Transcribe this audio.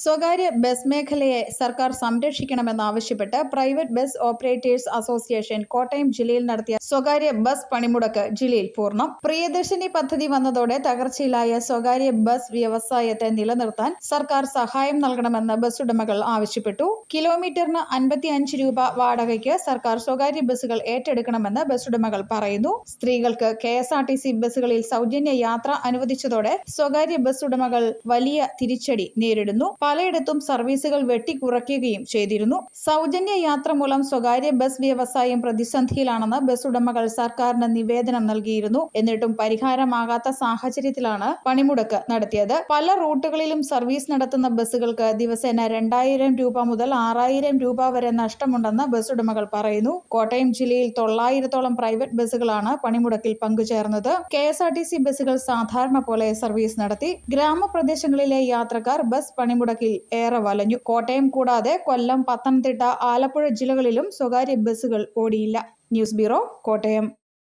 സ്വകാര്യ ബസ് മേഖലയെ സർക്കാർ സംരക്ഷിക്കണമെന്നാവശ്യപ്പെട്ട് private bus operators association Kottayam ജില്ലയിൽ നടത്തിയ സ്വകാര്യ ബസ് പണിമുടക്ക് ജില്ലയിൽ പൂർണ്ണം. പ്രിയദർശിനി പദ്ധതി വന്നതോടെ തകർച്ചയിലായ സ്വകാര്യ ബസ് വ്യവസായത്തെ നിലനിർത്താൻ സർക്കാർ സഹായം നൽകണമെന്ന് ബസ് ഉടമകൾ ആവശ്യപ്പെട്ടു. കിലോമീറ്ററിന് 55 രൂപ വാടകയ്ക്ക് സർക്കാർ സ്വകാര്യ ബസുകൾ ഏറ്റെടുക്കണമെന്ന് ബസ് ഉടമകൾ പറയുന്നു. സ്ത്രീകൾക്ക് KSRTC ബസുകളിൽ സൗജന്യ യാത്ര അനുവദിച്ചതോടെ സ്വകാര്യ ബസ് ഉടമകൾ വലിയ തിരിച്ചടി നേരിടുന്നു. പലയിടത്തും സർവീസുകൾ വെട്ടിക്കുറയ്ക്കുകയും ചെയ്തിരുന്നു. സൗജന്യ യാത്ര മൂലം സ്വകാര്യ ബസ് വ്യവസായം പ്രതിസന്ധിയിലാണെന്ന് ബസ് ഉടമകൾ സർക്കാരിന് നിവേദനം നൽകിയിരുന്നു. എന്നിട്ടും പരിഹാരമാകാത്ത സാഹചര്യത്തിലാണ് പണിമുടക്ക് നടത്തിയത്. പല റൂട്ടുകളിലും സർവീസ് നടത്തുന്ന ബസുകൾക്ക് ദിവസേന 2000 രൂപ മുതൽ 6000 രൂപ വരെ നഷ്ടമുണ്ടെന്ന് ബസ് ഉടമകൾ പറയുന്നു. കോട്ടയം ജില്ലയിൽ 900ഓളം പ്രൈവറ്റ് ബസുകളാണ് പണിമുടക്കിൽ പങ്കുചേർന്നത്. KSRTC ബസുകൾ സാധാരണ പോലെ സർവീസ് നടത്തി. ഗ്രാമപ്രദേശങ്ങളിലെ യാത്രക്കാർ ബസ് പണിമുടക്കിൽ ഏറെ വലഞ്ഞു. കോട്ടയം കൂടാതെ കൊല്ലം, പത്തനംതിട്ട, ആലപ്പുഴ ജില്ലകളിലും സ്വകാര്യ ബസുകൾ ഓടിയില്ല. News bureau, Kottayam.